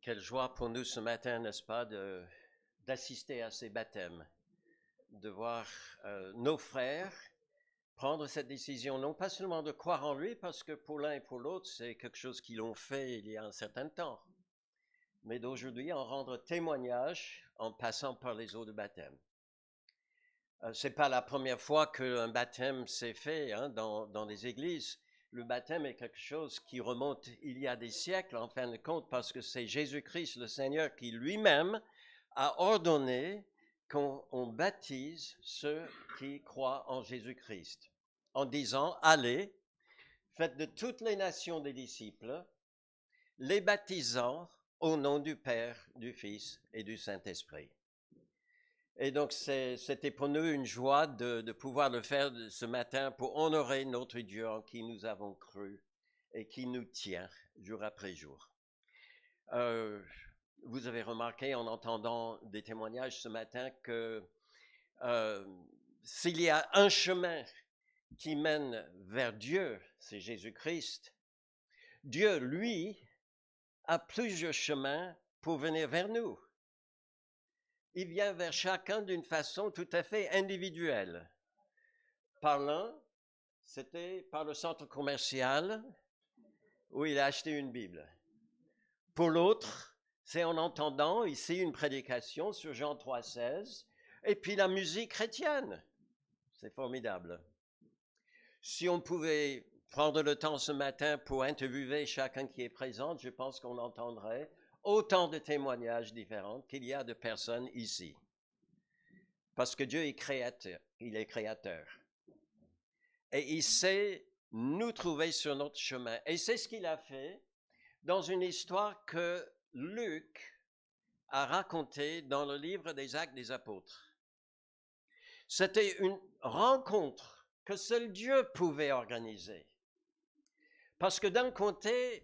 Quelle joie pour nous ce matin, n'est-ce pas, d'assister à ces baptêmes, de voir nos frères prendre cette décision, non pas seulement de croire en lui, parce que pour l'un et pour l'autre, c'est quelque chose qu'ils ont fait il y a un certain temps, mais d'aujourd'hui en rendre témoignage en passant par les eaux de baptême. C'est pas la première fois qu'un baptême s'est fait dans les églises. Le baptême est quelque chose qui remonte il y a des siècles, en fin de compte, parce que c'est Jésus-Christ, le Seigneur, qui lui-même a ordonné qu'on baptise ceux qui croient en Jésus-Christ, en disant, allez, faites de toutes les nations des disciples, les baptisant au nom du Père, du Fils et du Saint-Esprit. Et donc, c'était pour nous une joie de pouvoir le faire ce matin pour honorer notre Dieu en qui nous avons cru et qui nous tient jour après jour. Vous avez remarqué en entendant des témoignages ce matin que s'il y a un chemin qui mène vers Dieu, c'est Jésus-Christ. Dieu, lui, a plusieurs chemins pour venir vers nous. Il vient vers chacun d'une façon tout à fait individuelle. Par l'un, c'était par le centre commercial où il a acheté une Bible. Pour l'autre, c'est en entendant ici une prédication sur Jean 3,16 et puis la musique chrétienne. C'est formidable. Si on pouvait prendre le temps ce matin pour interviewer chacun qui est présent, je pense qu'on entendrait autant de témoignages différents qu'il y a de personnes ici. Parce que Dieu est créateur, il est créateur. Et il sait nous trouver sur notre chemin. Et c'est ce qu'il a fait dans une histoire que Luc a racontée dans le livre des Actes des Apôtres. C'était une rencontre que seul Dieu pouvait organiser. Parce que d'un côté,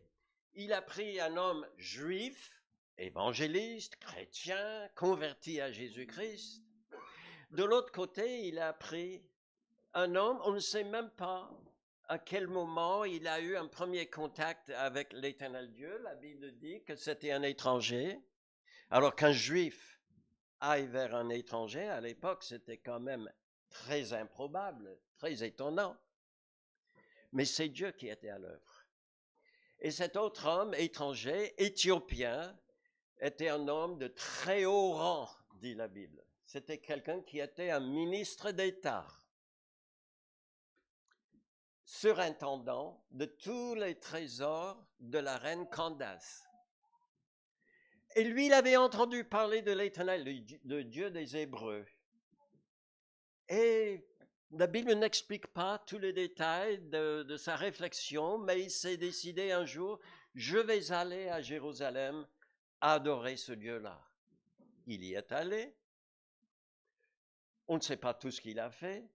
il a pris un homme juif, évangéliste, chrétien, converti à Jésus-Christ. De l'autre côté, il a pris un homme, on ne sait même pas à quel moment il a eu un premier contact avec l'Éternel Dieu. La Bible dit que c'était un étranger. Alors qu'un juif aille vers un étranger, à l'époque, c'était quand même très improbable, très étonnant. Mais c'est Dieu qui était à l'œuvre. Et cet autre homme étranger, éthiopien, était un homme de très haut rang, dit la Bible. C'était quelqu'un qui était un ministre d'État, surintendant de tous les trésors de la reine Candace. Et lui, il avait entendu parler de l'Éternel, le Dieu des Hébreux. Et la Bible n'explique pas tous les détails de sa réflexion, mais il s'est décidé un jour, je vais aller à Jérusalem adorer ce Dieu-là. Il y est allé. On ne sait pas tout ce qu'il a fait,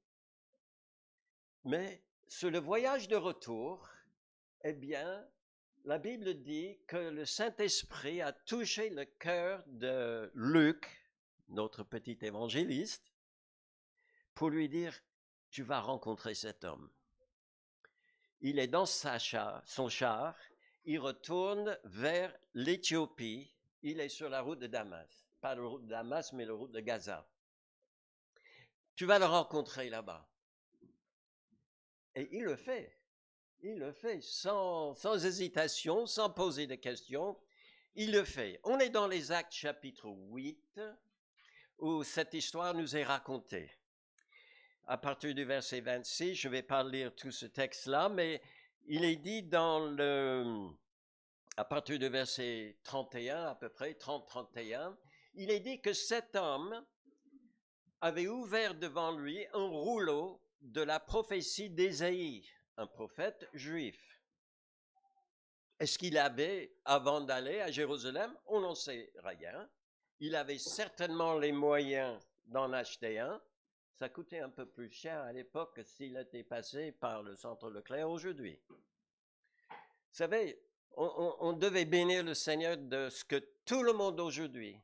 mais sur le voyage de retour, eh bien, la Bible dit que le Saint-Esprit a touché le cœur de Luc, notre petit évangéliste, pour lui dire, tu vas rencontrer cet homme. Il est dans son char, il retourne vers l'Éthiopie, il est sur la route de Damas. Pas la route de Damas, mais la route de Gaza. Tu vas le rencontrer là-bas. Et il le fait sans hésitation, sans poser de questions. Il le fait. On est dans les Actes chapitre 8, où cette histoire nous est racontée. À partir du verset 26, je ne vais pas lire tout ce texte-là, mais il est dit à partir du verset 31 à peu près, 30-31, il est dit que cet homme avait ouvert devant lui un rouleau de la prophétie d'Ésaïe, un prophète juif. Est-ce qu'il avait, avant d'aller à Jérusalem, on n'en sait rien. Il avait certainement les moyens d'en acheter un. Ça coûtait un peu plus cher à l'époque que s'il était passé par le centre Leclerc aujourd'hui. Vous savez, on devait bénir le Seigneur de ce que tout le monde aujourd'hui,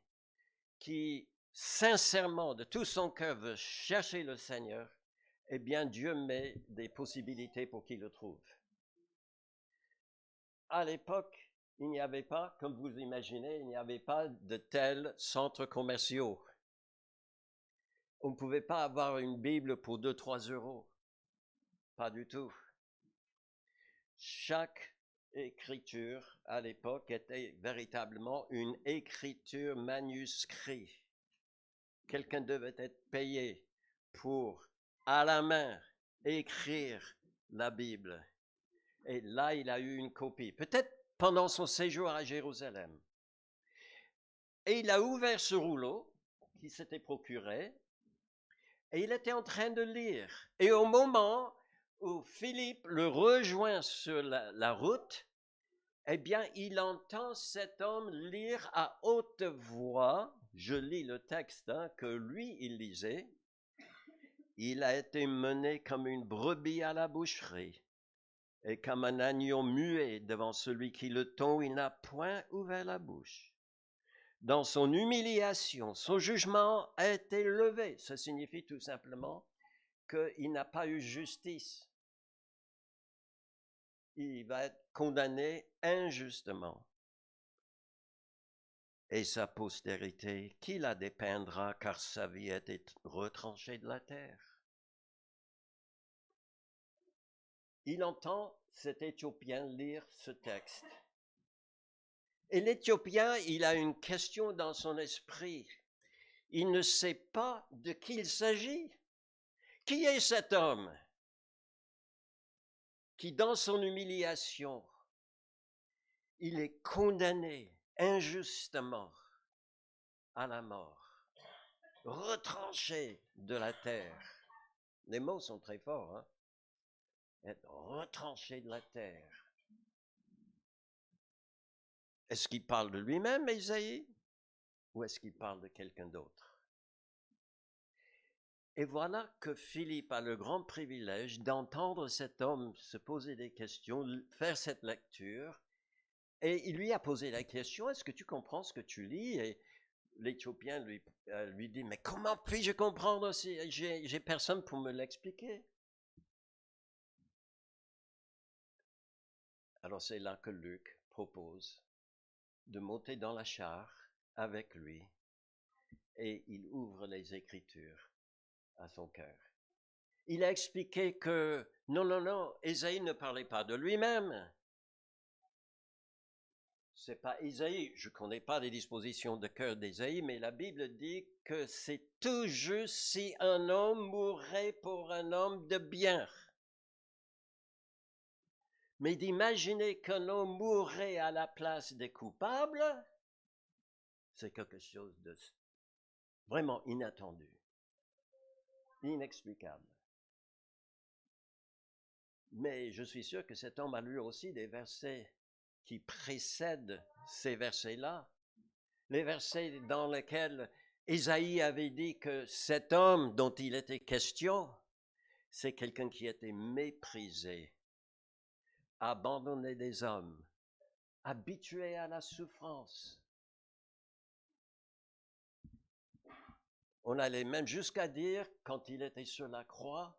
qui sincèrement, de tout son cœur, veut chercher le Seigneur, eh bien Dieu met des possibilités pour qu'il le trouve. À l'époque, il n'y avait pas, comme vous imaginez, il n'y avait pas de tels centres commerciaux. On ne pouvait pas avoir une Bible pour 2-3 euros. Pas du tout. Chaque écriture à l'époque était véritablement une écriture manuscrite. Quelqu'un devait être payé pour, à la main, écrire la Bible. Et là, il a eu une copie, peut-être pendant son séjour à Jérusalem. Et il a ouvert ce rouleau qu'il s'était procuré, et il était en train de lire. Et au moment où Philippe le rejoint sur la route, eh bien, il entend cet homme lire à haute voix, je lis le texte que lui, il lisait, il a été mené comme une brebis à la boucherie, et comme un agneau muet devant celui qui le tond, il n'a point ouvert la bouche. Dans son humiliation, son jugement a été levé. Ça signifie tout simplement qu'il n'a pas eu justice. Il va être condamné injustement. Et sa postérité, qui la dépeindra, car sa vie a été retranchée de la terre. Il entend cet Éthiopien lire ce texte. Et l'Éthiopien, il a une question dans son esprit. Il ne sait pas de qui il s'agit. Qui est cet homme qui, dans son humiliation, il est condamné injustement à la mort, retranché de la terre. Les mots sont très forts, hein? Être retranché de la terre. Est-ce qu'il parle de lui-même, Ésaïe, ou est-ce qu'il parle de quelqu'un d'autre? Et voilà que Philippe a le grand privilège d'entendre cet homme se poser des questions, faire cette lecture, et il lui a posé la question, est-ce que tu comprends ce que tu lis? Et l'Éthiopien lui dit, mais comment puis-je comprendre si j'ai personne pour me l'expliquer? Alors c'est là que Luc propose de monter dans la char avec lui, et il ouvre les Écritures à son cœur. Il a expliqué que non, Ésaïe ne parlait pas de lui-même. C'est pas Ésaïe, je ne connais pas les dispositions de cœur d'Ésaïe, mais la Bible dit que c'est tout juste si un homme mourrait pour un homme de bien. Mais d'imaginer qu'un homme mourrait à la place des coupables, c'est quelque chose de vraiment inattendu, inexplicable. Mais je suis sûr que cet homme a lu aussi des versets qui précèdent ces versets-là, les versets dans lesquels Ésaïe avait dit que cet homme dont il était question, c'est quelqu'un qui était méprisé, abandonné des hommes, habitué à la souffrance. On allait même jusqu'à dire, quand il était sur la croix,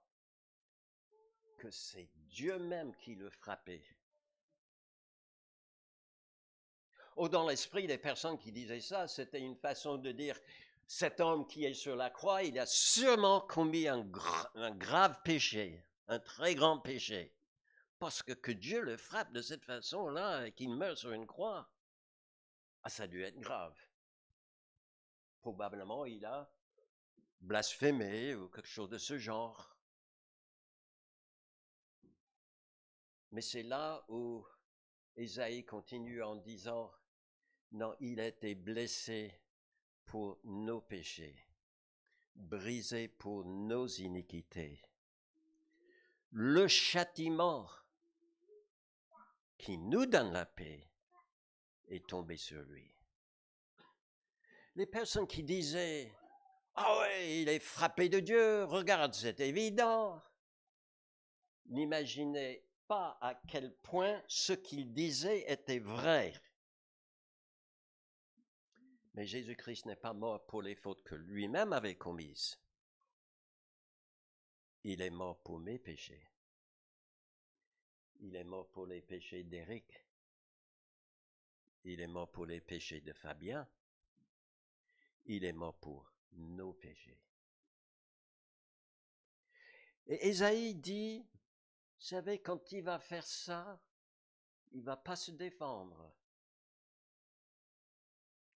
que c'est Dieu même qui le frappait. Ou dans l'esprit des personnes qui disaient ça, c'était une façon de dire, cet homme qui est sur la croix, il a sûrement commis un grave péché, un très grand péché. Parce que Dieu le frappe de cette façon-là et qu'il meurt sur une croix, ça a dû être grave. Probablement, il a blasphémé ou quelque chose de ce genre. Mais c'est là où Ésaïe continue en disant, non, il a été blessé pour nos péchés, brisé pour nos iniquités. Le châtiment qui nous donne la paix est tombé sur lui. Les personnes qui disaient, ah ouais, il est frappé de Dieu, regarde, c'est évident, n'imaginaient pas à quel point ce qu'il disait était vrai. Mais Jésus-Christ n'est pas mort pour les fautes que lui-même avait commises. Il est mort pour mes péchés. Il est mort pour les péchés d'Éric. Il est mort pour les péchés de Fabien. Il est mort pour nos péchés. Et Ésaïe dit, vous savez, quand il va faire ça, il va pas se défendre.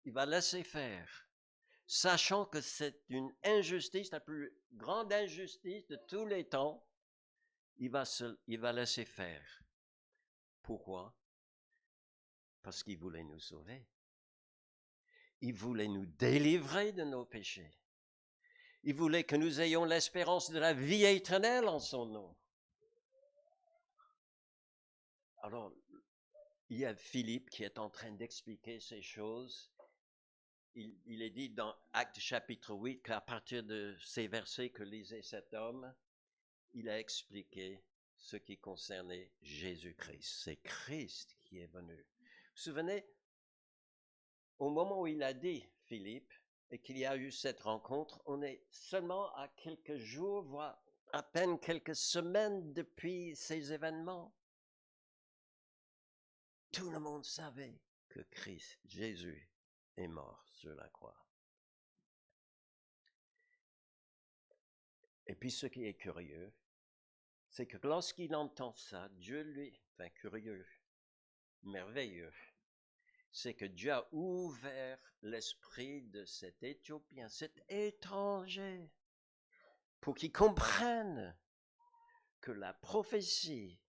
Il va laisser faire, sachant que c'est une injustice, la plus grande injustice de tous les temps. Il va laisser faire. Pourquoi? Parce qu'il voulait nous sauver. Il voulait nous délivrer de nos péchés. Il voulait que nous ayons l'espérance de la vie éternelle en son nom. Alors, il y a Philippe qui est en train d'expliquer ces choses. Il est dit dans Actes chapitre 8 qu'à partir de ces versets que lisait cet homme, il a expliqué ce qui concernait Jésus-Christ. C'est Christ qui est venu. Vous vous souvenez, au moment où il a dit, Philippe, et qu'il y a eu cette rencontre, on est seulement à quelques jours, voire à peine quelques semaines depuis ces événements. Tout le monde savait que Christ, Jésus, est mort sur la croix. Et puis ce qui est curieux, c'est que lorsqu'il entend ça, Dieu lui, curieux, merveilleux, c'est que Dieu a ouvert l'esprit de cet Éthiopien, cet étranger, pour qu'il comprenne que la prophétie,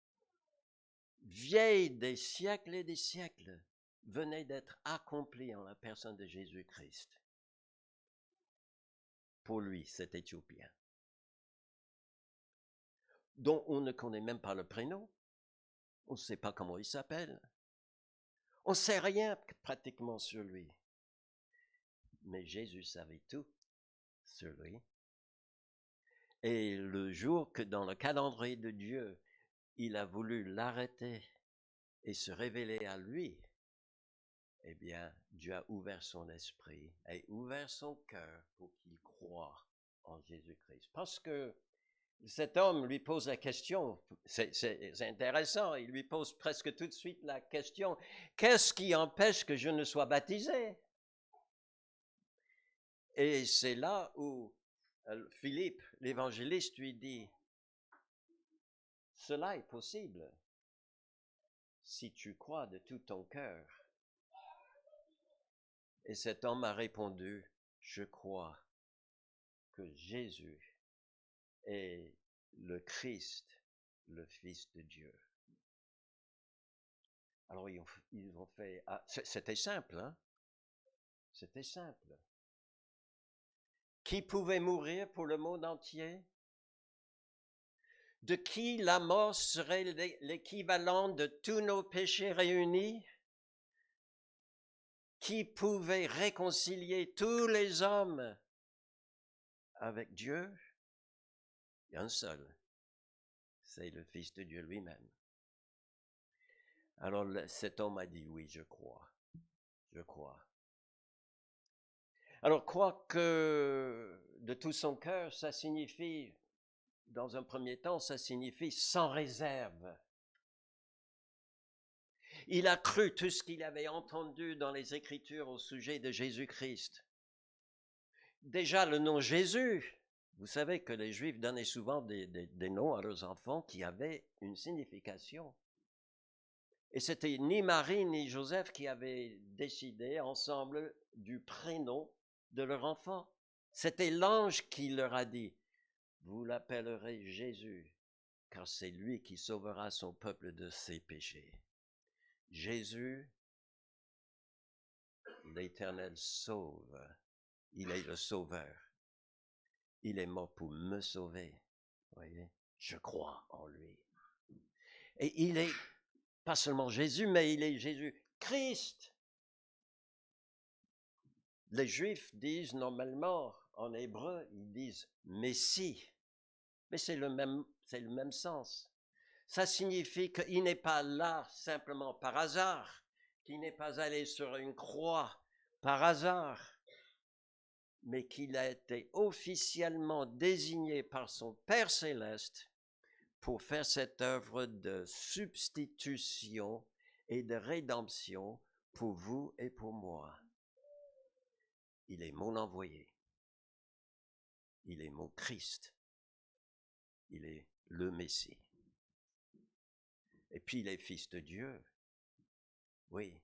vieille des siècles et des siècles, venait d'être accomplie en la personne de Jésus-Christ. Pour lui, cet Éthiopien, dont on ne connaît même pas le prénom, on ne sait pas comment il s'appelle, on ne sait rien pratiquement sur lui. Mais Jésus savait tout sur lui. Et le jour que dans le calendrier de Dieu, il a voulu l'arrêter et se révéler à lui, eh bien, Dieu a ouvert son esprit et ouvert son cœur pour qu'il croie en Jésus-Christ. Parce que cet homme lui pose la question, c'est intéressant, il lui pose presque tout de suite la question, qu'est-ce qui empêche que je ne sois baptisé? Et c'est là où Philippe, l'évangéliste, lui dit, cela est possible si tu crois de tout ton cœur. Et cet homme a répondu, je crois que Jésus est le Christ, le Fils de Dieu. Alors ils ont fait, c'était simple, hein? C'était simple. Qui pouvait mourir pour le monde entier? De qui la mort serait l'équivalent de tous nos péchés réunis? Qui pouvait réconcilier tous les hommes avec Dieu? Il y a un seul, c'est le Fils de Dieu lui-même. Alors cet homme a dit, oui, je crois, je crois. Alors croire que de tout son cœur, ça signifie, dans un premier temps, ça signifie sans réserve. Il a cru tout ce qu'il avait entendu dans les Écritures au sujet de Jésus-Christ. Déjà le nom Jésus, vous savez que les Juifs donnaient souvent des noms à leurs enfants qui avaient une signification. Et c'était ni Marie ni Joseph qui avaient décidé ensemble du prénom de leur enfant. C'était l'ange qui leur a dit, vous l'appellerez Jésus, car c'est lui qui sauvera son peuple de ses péchés. Jésus, l'Éternel sauve. Il est le sauveur. Il est mort pour me sauver. Voyez, je crois en lui. Et il est pas seulement Jésus, mais il est Jésus-Christ. Les Juifs disent normalement, en hébreu, ils disent Messie. Mais c'est le même sens. Ça signifie qu'il n'est pas là simplement par hasard, qu'il n'est pas allé sur une croix par hasard, mais qu'il a été officiellement désigné par son Père céleste pour faire cette œuvre de substitution et de rédemption pour vous et pour moi. Il est mon envoyé. Il est mon Christ. Il est le Messie. Et puis il est fils de Dieu. Oui.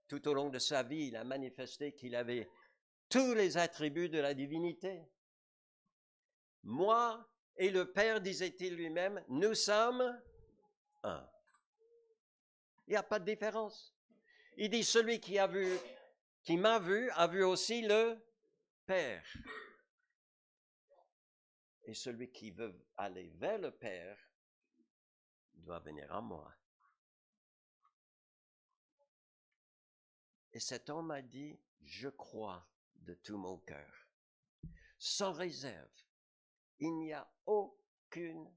Tout au long de sa vie, il a manifesté qu'il avait tous les attributs de la divinité. Moi et le Père, disait-il lui-même, nous sommes un. Il n'y a pas de différence. Il dit, celui qui m'a vu, a vu aussi le Père. Et celui qui veut aller vers le Père doit venir à moi. Et cet homme a dit, je crois de tout mon cœur, sans réserve. Il n'y a aucun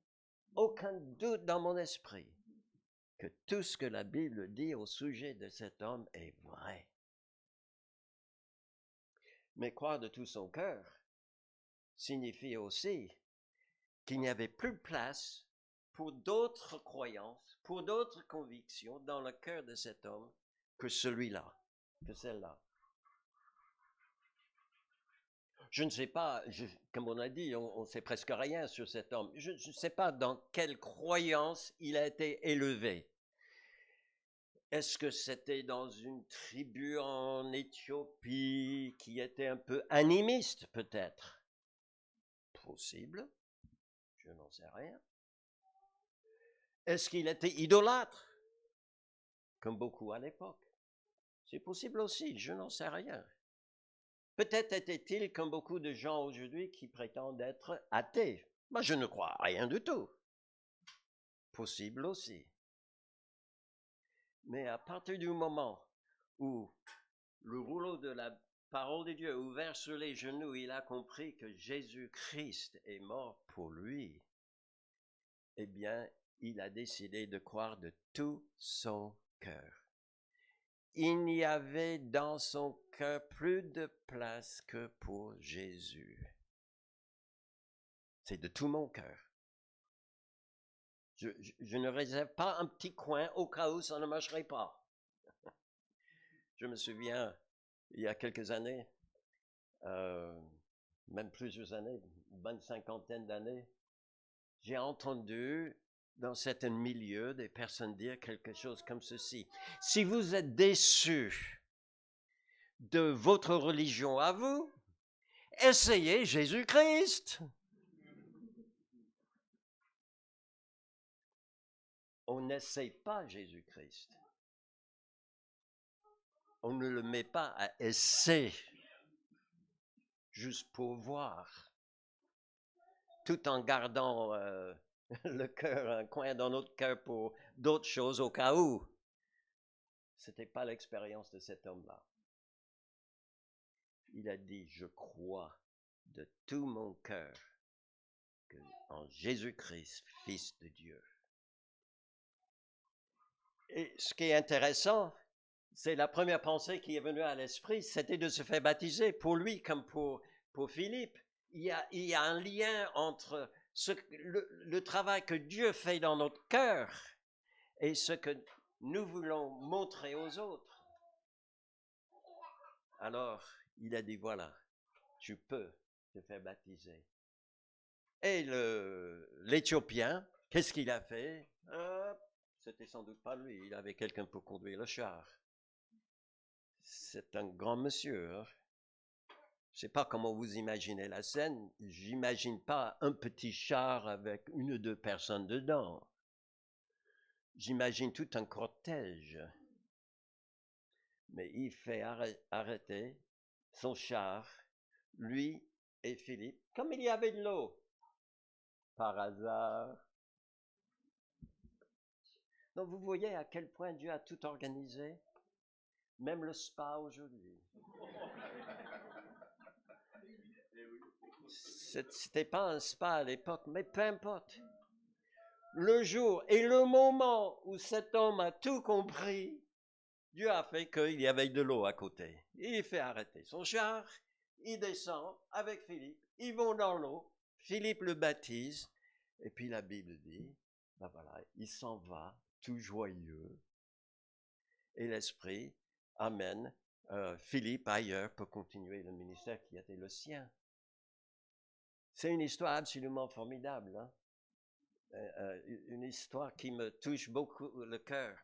doute dans mon esprit que tout ce que la Bible dit au sujet de cet homme est vrai. Mais croire de tout son cœur signifie aussi qu'il n'y avait plus place pour d'autres croyances, pour d'autres convictions dans le cœur de cet homme que celui-là, que celle-là. Je ne sais pas, comme on a dit, on ne sait presque rien sur cet homme. Je ne sais pas dans quelle croyance il a été élevé. Est-ce que c'était dans une tribu en Éthiopie qui était un peu animiste, peut-être? Possible, je n'en sais rien. Est-ce qu'il était idolâtre, comme beaucoup à l'époque? C'est possible aussi, je n'en sais rien. Peut-être était-il comme beaucoup de gens aujourd'hui qui prétendent être athées. Moi, je ne crois à rien du tout. Possible aussi. Mais à partir du moment où le rouleau de la parole de Dieu ouvert sur les genoux, il a compris que Jésus-Christ est mort pour lui, eh bien, il a décidé de croire de tout son cœur. Il n'y avait dans son cœur plus de place que pour Jésus. C'est de tout mon cœur. Je ne réserve pas un petit coin au cas où ça ne marcherait pas. Je me souviens, il y a quelques années, même plusieurs années, une bonne cinquantaine d'années, j'ai entendu dans certains milieux des personnes dire quelque chose comme ceci. Si vous êtes déçus de votre religion à vous, essayez Jésus-Christ. On n'essaye pas Jésus-Christ. On ne le met pas à essai, juste pour voir, tout en gardant le cœur, un coin dans notre cœur pour d'autres choses au cas où. Ce n'était pas l'expérience de cet homme-là. Il a dit, je crois de tout mon cœur en Jésus-Christ, Fils de Dieu. Et ce qui est intéressant, c'est la première pensée qui est venue à l'esprit, c'était de se faire baptiser pour lui comme pour Philippe. Il y a un lien entre le travail que Dieu fait dans notre cœur et ce que nous voulons montrer aux autres. Alors, il a dit, voilà, tu peux te faire baptiser. Et l'Éthiopien, qu'est-ce qu'il a fait? C'était sans doute pas lui, il avait quelqu'un pour conduire le char. C'est un grand monsieur. Hein? Je ne sais pas comment vous imaginez la scène. J'imagine pas un petit char avec une ou deux personnes dedans. J'imagine tout un cortège. Mais il fait arrêter son char, lui et Philippe, comme il y avait de l'eau. Par hasard. Donc vous voyez à quel point Dieu a tout organisé, même le spa aujourd'hui. C'était pas un spa à l'époque, mais peu importe. Le jour et le moment où cet homme a tout compris, Dieu a fait qu'il y avait de l'eau à côté. Il fait arrêter son char, il descend avec Philippe, ils vont dans l'eau, Philippe le baptise, et puis la Bible dit, ben voilà, il s'en va tout joyeux, et l'Esprit amène Philippe ailleurs pour continuer le ministère qui était le sien. C'est une histoire absolument formidable, hein? Une histoire qui me touche beaucoup le cœur,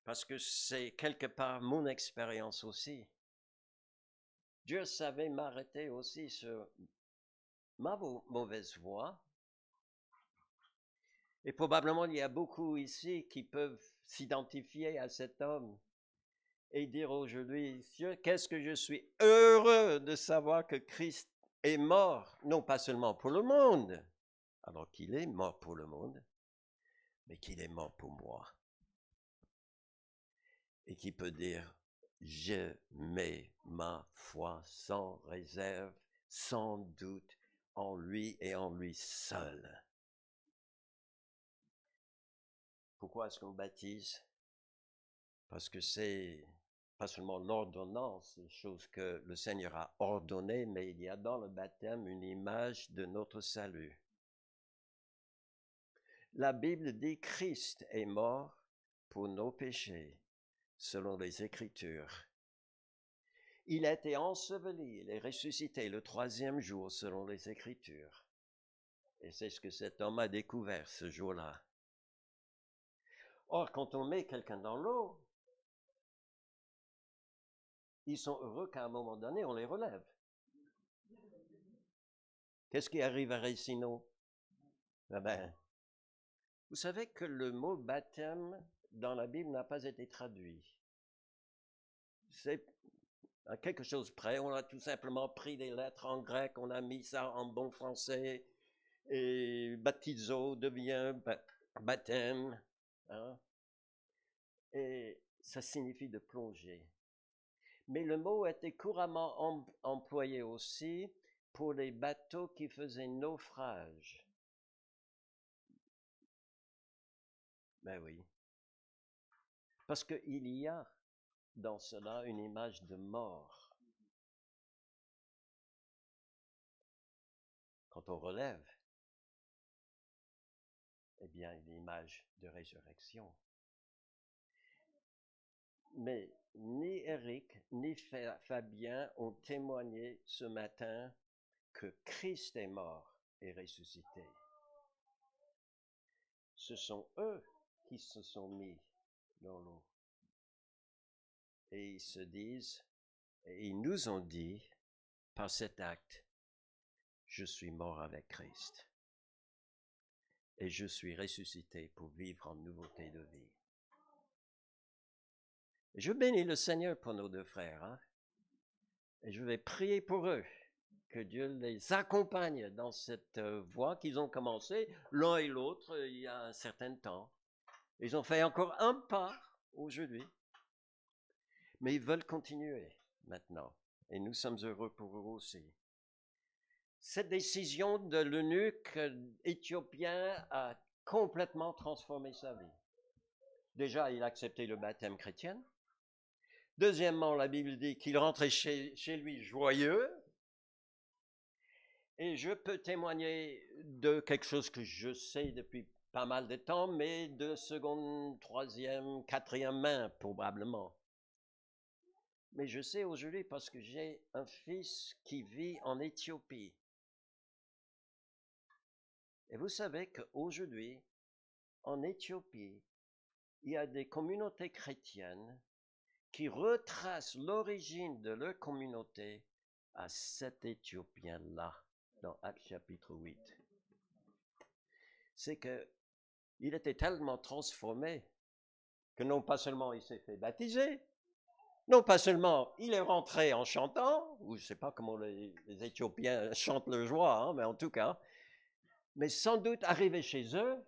parce que c'est quelque part mon expérience aussi. Dieu savait m'arrêter aussi sur ma mauvaise voie. Et probablement il y a beaucoup ici qui peuvent s'identifier à cet homme et dire aujourd'hui, qu'est-ce que je suis heureux de savoir que Christ est mort, non pas seulement pour le monde, alors qu'il est mort pour le monde, mais qu'il est mort pour moi. Et qui peut dire, je mets ma foi sans réserve, sans doute, en lui et en lui seul. Pourquoi est-ce qu'on baptise? Parce que c'est pas seulement l'ordonnance, les choses que le Seigneur a ordonnées, mais il y a dans le baptême une image de notre salut. La Bible dit Christ est mort pour nos péchés, selon les Écritures. Il a été enseveli, il est ressuscité le 3e jour, selon les Écritures. Et c'est ce que cet homme a découvert ce jour-là. Or, quand on met quelqu'un dans l'eau, ils sont heureux qu'à un moment donné, on les relève. Qu'est-ce qui arriverait sinon? Eh ben, vous savez que le mot baptême dans la Bible n'a pas été traduit. C'est à quelque chose près, on a tout simplement pris des lettres en grec, on a mis ça en bon français, et baptizo devient baptême, hein? Et ça signifie de plonger. Mais le mot était couramment employé aussi pour les bateaux qui faisaient naufrage. Ben oui. Parce qu'il y a dans cela une image de mort. Quand on relève, eh bien, une image de résurrection. Mais ni Eric ni Fabien ont témoigné ce matin que Christ est mort et ressuscité. Ce sont eux qui se sont mis dans l'eau. Et ils se disent, et ils nous ont dit, par cet acte, je suis mort avec Christ. Et je suis ressuscité pour vivre en nouveauté de vie. Et je bénis le Seigneur pour nos deux frères, hein? Et je vais prier pour eux, que Dieu les accompagne dans cette voie qu'ils ont commencé, l'un et l'autre, il y a un certain temps. Ils ont fait encore un pas aujourd'hui, mais ils veulent continuer maintenant. Et nous sommes heureux pour eux aussi. Cette décision de l'eunuque éthiopien a complètement transformé sa vie. Déjà, il a accepté le baptême chrétien. Deuxièmement, la Bible dit qu'il rentrait chez lui joyeux. Et je peux témoigner de quelque chose que je sais depuis pas mal de temps, mais de seconde, troisième, quatrième main, probablement. Mais je sais aujourd'hui parce que j'ai un fils qui vit en Éthiopie. Et vous savez qu'aujourd'hui, en Éthiopie, il y a des communautés chrétiennes qui retracent l'origine de leur communauté à cet Éthiopien-là, dans Actes chapitre 8. C'est que il était tellement transformé que non pas seulement il s'est fait baptiser, non pas seulement il est rentré en chantant, ou je ne sais pas comment les Éthiopiens chantent leur joie, hein, mais en tout cas, mais sans doute arrivé chez eux,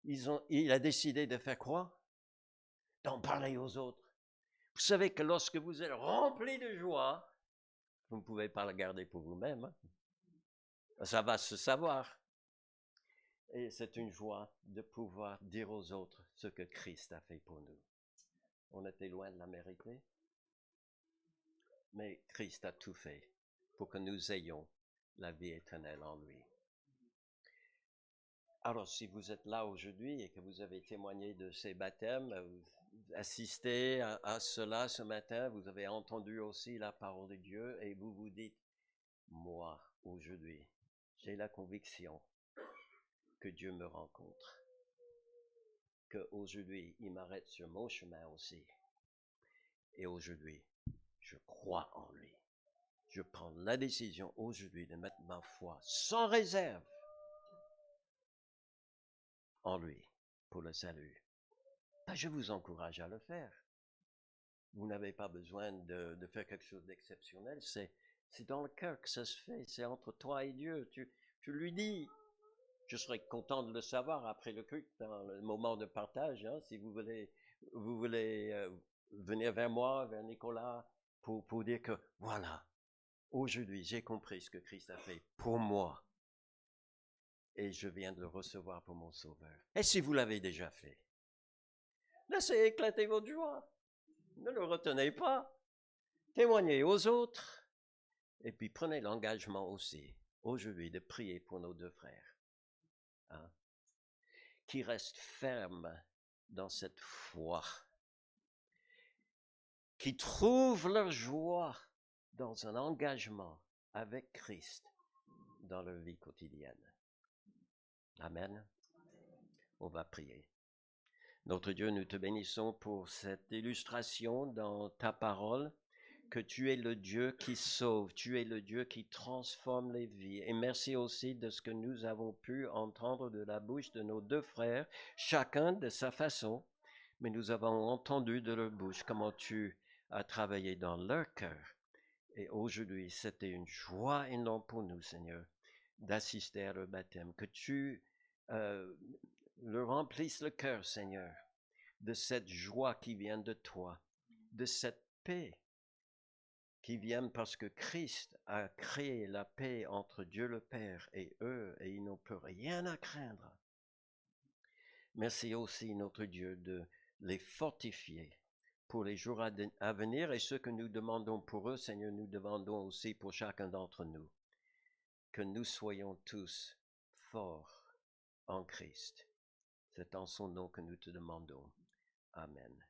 il a décidé de faire quoi? D'en parler aux autres. Vous savez que lorsque vous êtes rempli de joie, vous ne pouvez pas la garder pour vous-même. Hein? Ça va se savoir. Et c'est une joie de pouvoir dire aux autres ce que Christ a fait pour nous. On était loin de la mériter, mais Christ a tout fait pour que nous ayons la vie éternelle en lui. Alors, si vous êtes là aujourd'hui et que vous avez témoigné de ces baptêmes, assisté à cela ce matin, vous avez entendu aussi la parole de Dieu et vous vous dites, moi, aujourd'hui, j'ai la conviction que Dieu me rencontre, qu'aujourd'hui, il m'arrête sur mon chemin aussi. Et aujourd'hui, je crois en lui. Je prends la décision aujourd'hui de mettre ma foi sans réserve en lui pour le salut. Ben, je vous encourage à le faire. Vous n'avez pas besoin de faire quelque chose d'exceptionnel. C'est dans le cœur que ça se fait. C'est entre toi et Dieu. Tu lui dis. Je serais content de le savoir après le culte, dans le moment de partage. Hein, si vous voulez venir vers moi, vers Nicolas, pour dire que voilà, aujourd'hui j'ai compris ce que Christ a fait pour moi. Et je viens de le recevoir pour mon sauveur. Et si vous l'avez déjà fait, laissez éclater votre joie. Ne le retenez pas. Témoignez aux autres. Et puis prenez l'engagement aussi, aujourd'hui, de prier pour nos deux frères. Hein, qui restent fermes dans cette foi, qui trouvent leur joie dans un engagement avec Christ dans leur vie quotidienne. Amen. On va prier. Notre Dieu, nous te bénissons pour cette illustration dans ta parole, que tu es le Dieu qui sauve, tu es le Dieu qui transforme les vies. Et merci aussi de ce que nous avons pu entendre de la bouche de nos deux frères, chacun de sa façon, mais nous avons entendu de leur bouche comment tu as travaillé dans leur cœur. Et aujourd'hui, c'était une joie énorme pour nous, Seigneur, d'assister à leur baptême, que tu leur remplisses le cœur, Seigneur, de cette joie qui vient de toi, de cette paix qui vient parce que Christ a créé la paix entre Dieu le Père et eux, et ils n'ont plus rien à craindre. Merci aussi, notre Dieu, de les fortifier pour les jours à venir, et ce que nous demandons pour eux, Seigneur, nous demandons aussi pour chacun d'entre nous, que nous soyons tous forts en Christ. C'est en son nom que nous te demandons. Amen.